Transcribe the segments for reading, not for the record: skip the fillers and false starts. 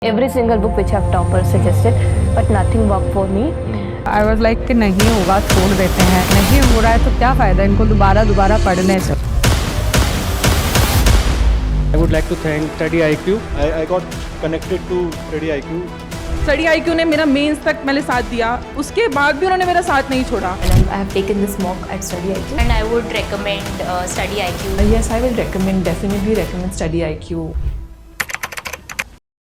Every single book which have toppers suggested, but nothing worked for me. I was like कि नहीं होगा छोड़ देते हैं, नहीं हो रहा है तो क्या फ़ायदा इनको दोबारा पढ़ने से। I would like to thank Study IQ. I got connected to Study IQ. Study IQ ने मेरा मेंस तक मैंने साथ दिया, उसके बाद भी उन्होंने मेरा साथ नहीं छोड़ा। And I have taken this mock at Study IQ. And I would recommend Study IQ. Yes, I will definitely recommend Study IQ.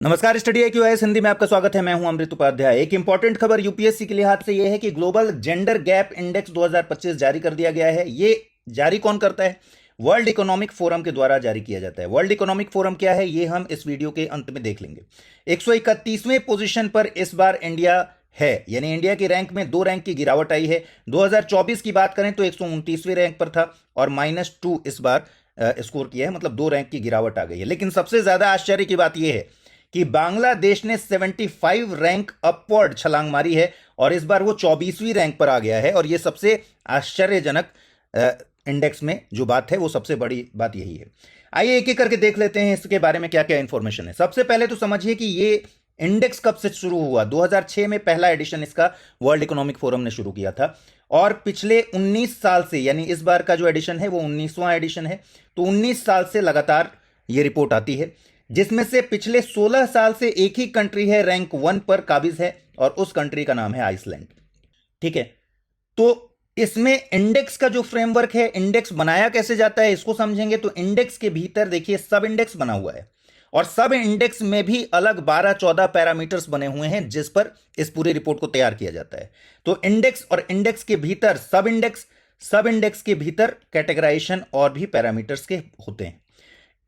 नमस्कार, स्टडी IQ है हिंदी में आपका स्वागत है। मैं हूं अमृत उपाध्याय। एक इंपॉर्टेंट खबर यूपीएससी के लिहाज से यह है कि ग्लोबल जेंडर गैप इंडेक्स 2025 जारी कर दिया गया है। ये जारी कौन करता है? वर्ल्ड इकोनॉमिक फोरम के द्वारा जारी किया जाता है। वर्ल्ड इकोनॉमिक फोरम क्या है, ये हम इस वीडियो के अंत में देख लेंगे। 131वें पोजीशन पर इस बार इंडिया है, यानी इंडिया की रैंक में 2 रैंक की गिरावट आई है। 2024 की बात करें तो 129वें रैंक पर था और -2 इस बार स्कोर किया है, मतलब 2 रैंक की गिरावट आ गई है। लेकिन सबसे ज्यादा आश्चर्य की बात यह है कि बांग्लादेश ने 75 रैंक अपवर्ड छलांग मारी है और इस बार वो 24वीं रैंक पर आ गया है। और ये सबसे आश्चर्यजनक इंडेक्स में जो बात है, वो सबसे बड़ी बात यही है। आइए एक एक करके देख लेते हैं इसके बारे में क्या क्या इंफॉर्मेशन है। सबसे पहले तो समझिए कि ये इंडेक्स कब से शुरू हुआ। 2006 में पहला एडिशन इसका वर्ल्ड इकोनॉमिक फोरम ने शुरू किया था और पिछले 19 साल से, यानी इस बार का जो एडिशन है वो 19वां एडिशन है, तो 19 साल से लगातार ये रिपोर्ट आती है, जिसमें से पिछले 16 साल से एक ही कंट्री है रैंक 1 पर काबिज है और उस कंट्री का नाम है आइसलैंड। ठीक है, तो इसमें इंडेक्स का जो फ्रेमवर्क है, इंडेक्स बनाया कैसे जाता है इसको समझेंगे। तो इंडेक्स के भीतर देखिए सब इंडेक्स बना हुआ है और सब इंडेक्स में भी अलग 12-14 पैरामीटर्स बने हुए हैं जिस पर इस पूरी रिपोर्ट को तैयार किया जाता है। तो इंडेक्स और इंडेक्स के भीतर सब इंडेक्स के भीतर कैटेगराइजेशन और भी पैरामीटर्स के होते हैं।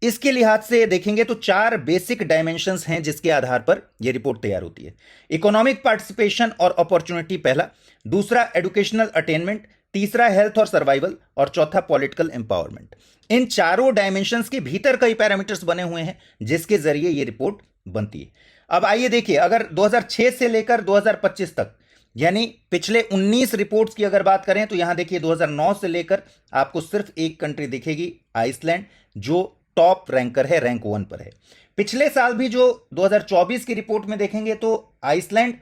इसके लिहाज से देखेंगे तो 4 बेसिक डायमेंशंस हैं जिसके आधार पर यह रिपोर्ट तैयार होती है। इकोनॉमिक पार्टिसिपेशन और अपॉर्चुनिटी पहला, दूसरा एजुकेशनल अटेनमेंट, तीसरा हेल्थ और सर्वाइवल और चौथा पॉलिटिकल एम्पावरमेंट। इन चारों डायमेंशंस के भीतर कई पैरामीटर्स बने हुए हैं जिसके जरिए यह रिपोर्ट बनती है। अब आइए देखिए, अगर 2006 से लेकर 2025 तक, यानी पिछले 19 रिपोर्ट्स की अगर बात करें तो यहां देखिए 2009 से लेकर आपको सिर्फ एक कंट्री दिखेगी, आइसलैंड, जो टॉप रैंकर है, रैंक 1 पर है। पिछले साल भी जो 2024 की रिपोर्ट में देखेंगे तो आइसलैंड,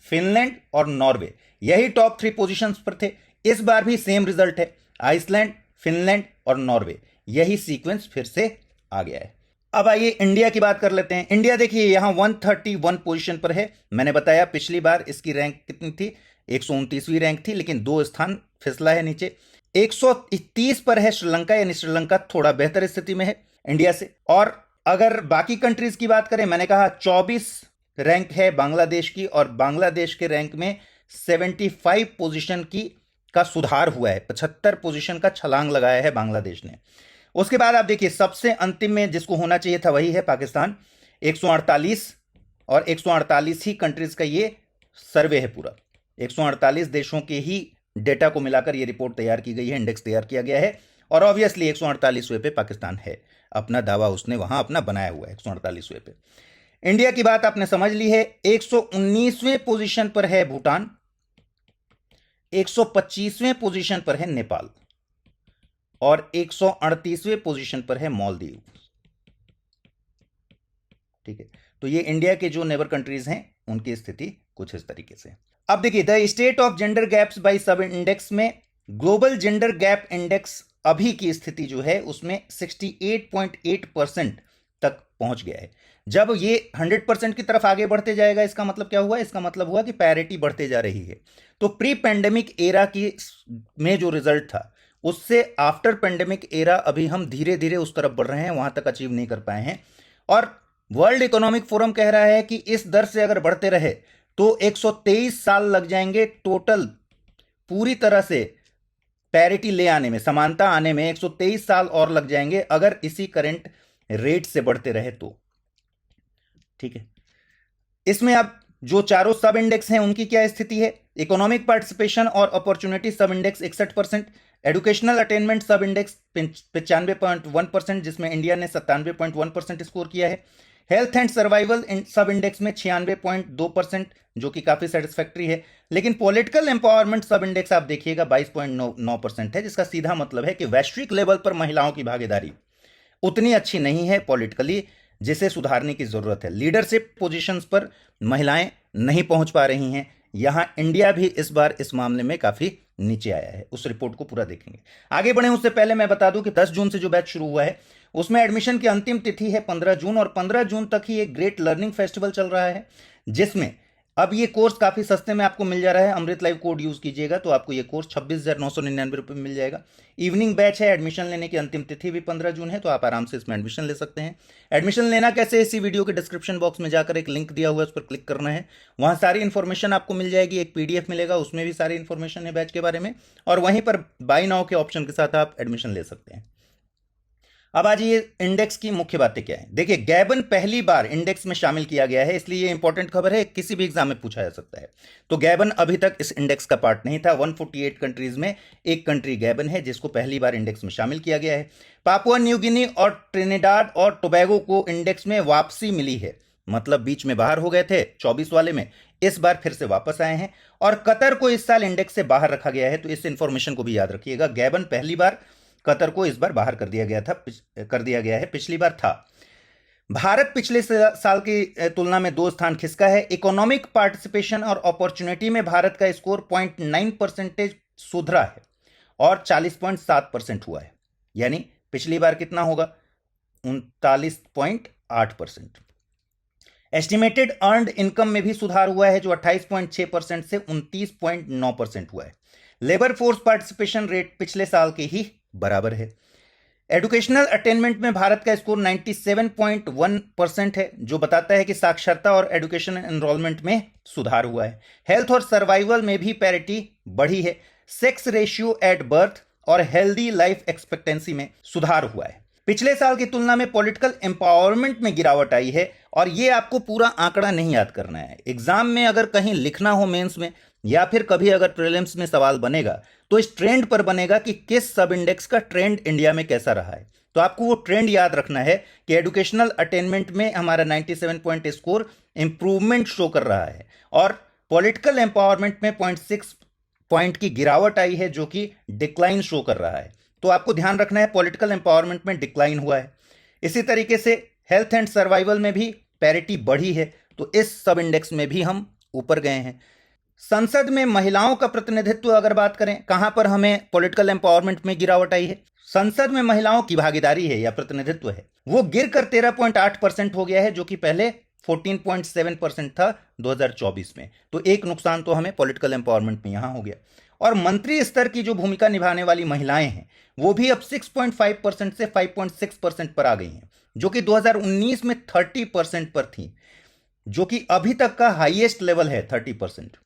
फिनलैंड और नॉर्वे यही टॉप 3 पोजीशंस पर थे। इस बार भी सेम रिजल्ट है, आइसलैंड, फिनलैंड और नॉर्वे, यही सीक्वेंस फिर से आ गया है। अब आइए इंडिया की बात कर लेते हैं। इंडिया देखिए यहां 131 पोजीशन पर है। मैंने बताया पिछली बार इसकी रैंक कितनी थी, 129वीं रैंक थी, लेकिन 2 स्थान फिसला है नीचे। 130 पर है श्रीलंका, यानी श्रीलंका थोड़ा बेहतर स्थिति में है इंडिया से। और अगर बाकी कंट्रीज की बात करें, मैंने कहा 24 रैंक है बांग्लादेश की और बांग्लादेश के रैंक में 75 पोजीशन का सुधार हुआ है, 75 पोजीशन का छलांग लगाया है बांग्लादेश ने। उसके बाद आप देखिए सबसे अंतिम में जिसको होना चाहिए था वही है पाकिस्तान, 148, और 148 ही कंट्रीज का ये सर्वे है पूरा। 148 देशों के ही डेटा को मिलाकर ये रिपोर्ट तैयार की गई है, इंडेक्स तैयार किया गया है और ऑब्वियसली 148वें पे पाकिस्तान है, अपना दावा उसने वहां अपना बनाया हुआ है 148वें पे। इंडिया की बात आपने समझ ली है। 119वें पोजीशन पर है भूटान, 125वें पोजीशन पर है नेपाल और 138वें पोजीशन पर है मालदीव। ठीक है, तो ये इंडिया के जो नेबर कंट्रीज हैं उनकी स्थिति कुछ इस तरीके से। अब देखिए the state of gender gaps by sub index में ग्लोबल जेंडर गैप इंडेक्स अभी की स्थिति जो है उसमें 68.8% तक पहुंच गया है। जब ये 100% की तरफ आगे बढ़ते जाएगा, इसका मतलब क्या हुआ? इसका मतलब हुआ कि पैरिटी बढ़ते जा रही है। तो प्री पेंडेमिक एरा की में जो रिजल्ट था उससे आफ्टर पेंडेमिक एरा अभी हम धीरे धीरे उस तरफ बढ़ रहे हैं, वहां तक अचीव नहीं कर पाए हैं। और वर्ल्ड इकोनॉमिक फोरम कह रहा है कि इस दर से अगर बढ़ते रहे तो 123 साल लग जाएंगे टोटल पूरी तरह से पैरिटी ले आने में, समानता आने में 123 साल और लग जाएंगे अगर इसी करंट रेट से बढ़ते रहे तो। ठीक है, इसमें अब जो चारों सब इंडेक्स हैं उनकी क्या स्थिति है? इकोनॉमिक पार्टिसिपेशन और अपॉर्चुनिटी सब इंडेक्स 61%, एजुकेशनल अटेनमेंट सब इंडेक्स 95.1%, जिसमें इंडिया ने 97.1% स्कोर किया है। हेल्थ एंड सर्वाइवल सब इंडेक्स में 96.2%, जो कि काफी सेटिस्फैक्टरी है। लेकिन पॉलिटिकल एम्पावरमेंट सब इंडेक्स आप देखिएगा 22.9% है, जिसका सीधा मतलब है कि वैश्विक लेवल पर महिलाओं की भागीदारी उतनी अच्छी नहीं है पॉलिटिकली जिसे सुधारने की जरूरत है। लीडरशिप पोजीशंस पर महिलाएं नहीं पहुंच पा रही हैं। यहां इंडिया भी इस बार इस मामले में काफी नीचे आया है। उस रिपोर्ट को पूरा देखेंगे। आगे बढ़े उससे पहले मैं बता दूं कि 10 जून से जो बैच शुरू हुआ है उसमें एडमिशन की अंतिम तिथि है 15 जून और 15 जून तक ही एक ग्रेट लर्निंग फेस्टिवल चल रहा है, जिसमें अब ये कोर्स काफी सस्ते में आपको मिल जा रहा है। अमृत लाइव कोड यूज कीजिएगा तो आपको ये कोर्स 26,999 रुपये में मिल जाएगा। इवनिंग बैच है। एडमिशन लेने की अंतिम तिथि भी 15 जून है, तो आप आराम से इसमें एडमिशन ले सकते हैं। एडमिशन लेना कैसे, इसी वीडियो के डिस्क्रिप्शन बॉक्स में जाकर एक लिंक दिया हुआ है, उस पर क्लिक करना है। वहां सारी इन्फॉर्मेशन आपको मिल जाएगी। एक PDF मिलेगा, उसमें भी सारी इन्फॉर्मेशन है बैच के बारे में, और वहीं पर बाय नाउ के ऑप्शन के साथ आप एडमिशन ले सकते हैं। अब आज ये इंडेक्स की मुख्य बातें क्या है। देखिए, गैबन पहली बार इंडेक्स में शामिल किया गया है, इसलिए ये इंपॉर्टेंट खबर है, किसी भी एग्जाम में पूछा जा सकता है। तो गैबन अभी तक इस इंडेक्स का पार्ट नहीं था। 148 कंट्रीज में एक कंट्री गैबन है जिसको पहली बार इंडेक्स में शामिल किया गया है। पापुआ न्यू गिनी और ट्रिनिडाड और टोबैगो को इंडेक्स में वापसी मिली है, मतलब बीच में बाहर हो गए थे 24 वाले में, इस बार फिर से वापस आए हैं। और कतर को इस साल इंडेक्स से बाहर रखा गया है, तो इस इंफॉर्मेशन को भी याद रखिएगा। गैबन पहली बार, कतर को इस बार बाहर कर दिया गया है, पिछली बार था। भारत पिछले साल की तुलना में 2 स्थान खिसका है। इकोनॉमिक पार्टिसिपेशन और अपॉर्चुनिटी में भारत का स्कोर 0.9% सुधरा है और 40.7% हुआ है, यानी पिछली बार कितना होगा, 39.8%। एस्टिमेटेड अर्नड इनकम में भी सुधार हुआ है, जो 28.6% से 29.9% हुआ है। लेबर फोर्स पार्टिसिपेशन रेट पिछले साल के ही बराबर है। एजुकेशनल अटेनमेंट में भारत का स्कोर 97.1% है, जो बताता है कि साक्षरता और एजुकेशन एनरोलमेंट में सुधार हुआ है। हेल्थ और सर्वाइवल में भी पैरिटी बढ़ी है। सेक्स रेशियो एट बर्थ और हेल्दी लाइफ एक्सपेक्टेंसी में सुधार हुआ है। पिछले साल की तुलना में पॉलिटिकल एम्पावरमेंट में गिरावट आई है, और यह आपको पूरा आंकड़ा नहीं याद करना है। एग्जाम में अगर कहीं लिखना हो, मेंस में या फिर कभी अगर प्रीलिम्स में सवाल बनेगा, तो इस ट्रेंड पर बनेगा कि किस सब इंडेक्स का ट्रेंड इंडिया में कैसा रहा है। तो आपको वो ट्रेंड याद रखना है कि एजुकेशनल अटेनमेंट में हमारा 97 पॉइंट स्कोर इंप्रूवमेंट शो कर रहा है, और पॉलिटिकल एम्पावरमेंट में 0.6 पॉइंट की गिरावट आई है, जो कि डिक्लाइन शो कर रहा है। तो आपको ध्यान रखना है, पॉलिटिकल एम्पावरमेंट में डिक्लाइन हुआ है। इसी तरीके से हेल्थ एंड सर्वाइवल में भी पैरिटी बढ़ी है, तो इस सब इंडेक्स में भी हम ऊपर गए हैं। संसद में महिलाओं का प्रतिनिधित्व अगर बात करें, कहां पर हमें पॉलिटिकल एम्पावरमेंट में गिरावट आई है, संसद में महिलाओं की भागीदारी है या प्रतिनिधित्व है, वो गिरकर 13.8% हो गया है, जो कि पहले 14.7% था 2024 में। तो एक नुकसान तो हमें पॉलिटिकल एम्पावरमेंट में यहां हो गया। और मंत्री स्तर की जो भूमिका निभाने वाली महिलाएं हैं, वो भी अब 6.5% से 5.6% पर आ गई हैं, जो कि 2019 में 30% पर थी, जो कि अभी तक का हाईएस्ट लेवल है 30%।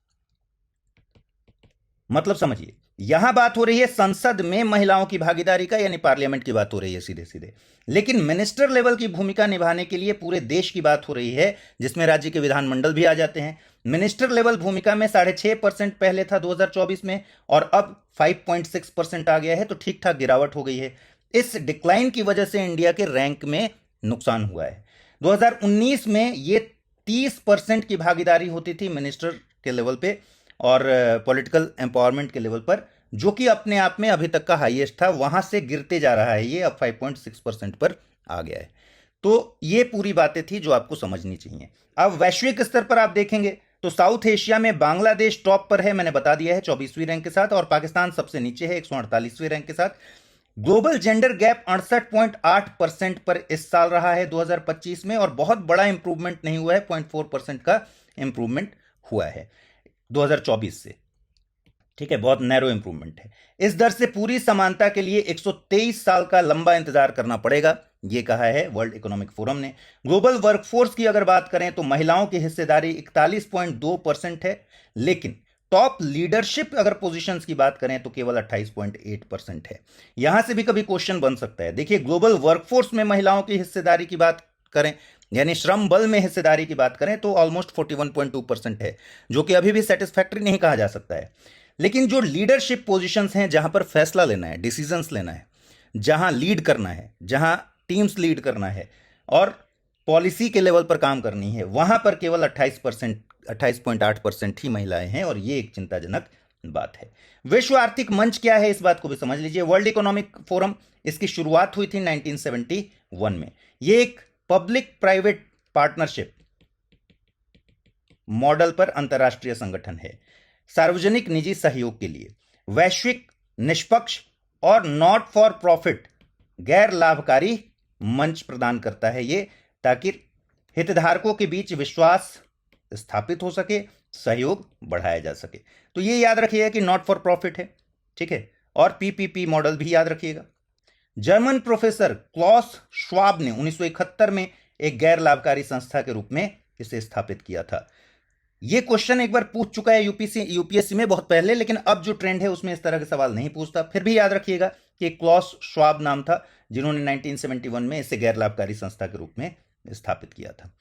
मतलब समझिए, यहां बात हो रही है संसद में महिलाओं की भागीदारी का, यानी पार्लियामेंट की बात हो रही है सीधे सीधे। लेकिन मिनिस्टर लेवल की भूमिका निभाने के लिए पूरे देश की बात हो रही है, जिसमें राज्य के विधानमंडल भी आ जाते हैं। मिनिस्टर लेवल भूमिका में 6.5% पहले था 2024 में, और अब 5.6% आ गया है, तो ठीक ठाक गिरावट हो गई है। इस डिक्लाइन की वजह से इंडिया के रैंक में नुकसान हुआ है। 2019 में ये 30% की भागीदारी होती थी मिनिस्टर के लेवल पे और पॉलिटिकल एम्पावरमेंट के लेवल पर, जो कि अपने आप में अभी तक का हाईएस्ट था, वहां से गिरते जा रहा है, ये अब 5.6% पर आ गया है। तो ये पूरी बातें थी जो आपको समझनी चाहिए। अब वैश्विक स्तर पर आप देखेंगे तो साउथ एशिया में बांग्लादेश टॉप पर है, मैंने बता दिया है 24वीं रैंक के साथ, और पाकिस्तान सबसे नीचे है 148वें रैंक के साथ। ग्लोबल जेंडर गैप 68.8% पर इस साल रहा है 2025 में, और बहुत बड़ा इंप्रूवमेंट नहीं हुआ है, 0.4% का इंप्रूवमेंट हुआ है 2024 से। ठीक है, बहुत नैरो इंप्रूवमेंट है। इस दर से पूरी समानता के लिए 123 साल का लंबा इंतजार करना पड़ेगा, यह कहा है वर्ल्ड इकोनॉमिक फोरम ने। ग्लोबल वर्कफोर्स की अगर बात करें तो महिलाओं की हिस्सेदारी 41.2% है, लेकिन टॉप लीडरशिप अगर पोजीशंस की बात करें तो केवल 28.8% है। यहां से भी कभी क्वेश्चन बन सकता है। देखिए, ग्लोबल वर्कफोर्स में महिलाओं की हिस्सेदारी की बात करें, यानी श्रम बल में हिस्सेदारी की बात करें, तो ऑलमोस्ट 41.2% है, जो कि अभी भी सेटिस्फैक्टरी नहीं कहा जा सकता है। लेकिन जो लीडरशिप पोजीशंस हैं, जहां पर फैसला लेना है, डिसीजंस लेना है, जहां लीड करना है, जहां टीम्स लीड करना है और पॉलिसी के लेवल पर काम करनी है, वहां पर केवल 28.8% ही महिलाएं हैं, और ये एक चिंताजनक बात है। विश्व आर्थिक मंच क्या है, इस बात को भी समझ लीजिए। वर्ल्ड इकोनॉमिक फोरम, इसकी शुरुआत हुई थी 1971 में। ये एक पब्लिक प्राइवेट पार्टनरशिप मॉडल पर अंतर्राष्ट्रीय संगठन है। सार्वजनिक निजी सहयोग के लिए वैश्विक, निष्पक्ष और नॉट फॉर प्रॉफिट गैर लाभकारी मंच प्रदान करता है ये, ताकि हितधारकों के बीच विश्वास स्थापित हो सके, सहयोग बढ़ाया जा सके। तो ये याद रखिएगा कि नॉट फॉर प्रॉफिट है, ठीक है। और पीपीपी मॉडल भी याद रखिएगा। जर्मन प्रोफेसर क्लॉस श्वाब ने 1971 में एक गैर लाभकारी संस्था के रूप में इसे स्थापित किया था। ये क्वेश्चन एक बार पूछ चुका है यूपीएससी में बहुत पहले, लेकिन अब जो ट्रेंड है उसमें इस तरह के सवाल नहीं पूछता। फिर भी याद रखिएगा कि क्लॉस श्वाब नाम था जिन्होंने 1971 में इसे गैर लाभकारी संस्था के रूप में स्थापित किया था।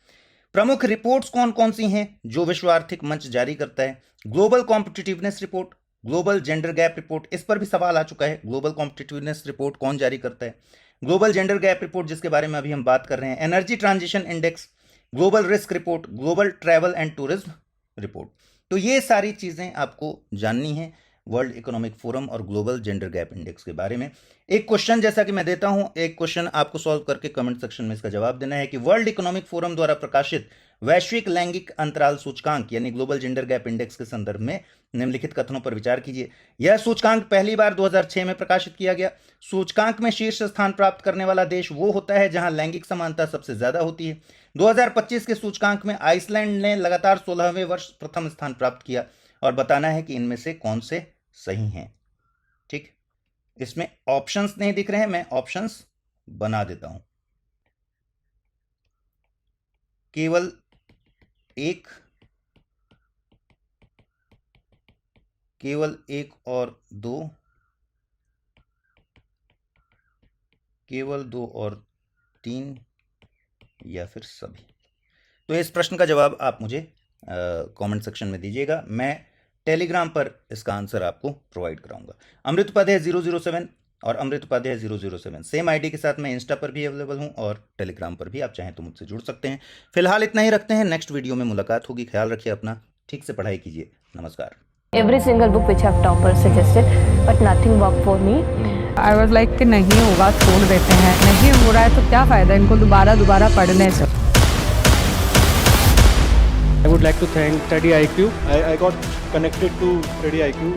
प्रमुख रिपोर्ट्स कौन कौन सी हैं जो विश्व आर्थिक मंच जारी करता है? Global competitiveness report, global gender gap report, इस पर भी सवाल आ चुका है। ग्लोबल कॉम्पिटिटिवनेस रिपोर्ट कौन जारी करता है? ग्लोबल जेंडर गैप रिपोर्ट जिसके बारे में अभी हम बात कर रहे हैं, energy transition index, global risk report, global travel and tourism report. तो ये सारी चीजें आपको जाननी है वर्ल्ड इकोनॉमिक फोरम और ग्लोबल जेंडर गैप इंडेक्स के बारे में। एक क्वेश्चन जैसा कि मैं देता हूं, एक क्वेश्चन आपको सॉल्व करके कमेंट सेक्शन में इसका जवाब देना है कि वर्ल्ड इकोनॉमिक फोरम द्वारा प्रकाशित वैश्विक लैंगिक अंतराल सूचकांक यानी ग्लोबल जेंडर गैप इंडेक्स के संदर्भ में निम्नलिखित कथनों पर विचार कीजिए। यह सूचकांक पहली बार 2006 में प्रकाशित किया गया। सूचकांक में शीर्ष स्थान प्राप्त करने वाला देश वो होता है जहां लैंगिक समानता सबसे ज्यादा होती है। 2025 के सूचकांक में आइसलैंड ने लगातार 16वें वर्ष प्रथम स्थान प्राप्त किया और बताना है कि इनमें से कौन से सही हैं। ठीक, इसमें ऑप्शंस नहीं दिख रहे हैं, मैं ऑप्शंस बना देता हूं। केवल एक और दो, केवल 2 और 3 या फिर सभी। तो इस प्रश्न का जवाब आप मुझे कमेंट सेक्शन में दीजिएगा। मैं टेलीग्राम पर इसका आंसर आपको प्रोवाइड कराऊंगा। अमृत उपाध्याय 007 और अमृत उपाध्याय 007 सेम आईडी के साथ मैं इंस्टा पर भी अवेलेबल हूं और टेलीग्राम पर भी आप चाहें तो मुझसे जुड़ सकते हैं। फिलहाल इतना ही रखते हैं, नेक्स्ट वीडियो में मुलाकात होगी। ख्याल रखिए अपना, ठीक से पढ़ाई कीजिए। नमस्कार। Every single book which have toppers suggested, but nothing worked for me. I was like कि नहीं होगा छोड़ देते हैं, नहीं हो रहा है तो क्या फ़ायदा इनको दोबारा पढ़ने से। I would like to thank Study IQ. I got connected to Study IQ.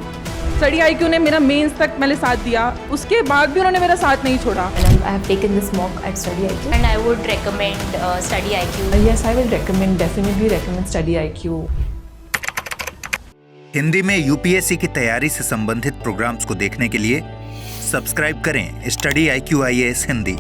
Study IQ ने मेरा मेंस तक मैंने साथ दिया, उसके बाद भी उन्होंने मेरा साथ नहीं छोड़ा। And I have taken this mock at Study IQ. And I would recommend Study IQ. Yes, I will definitely recommend Study IQ. Hindi में यूपीएससी की तैयारी से संबंधित प्रोग्राम्स को देखने के लिए सब्सक्राइब करें स्टडी IQ IAS हिंदी।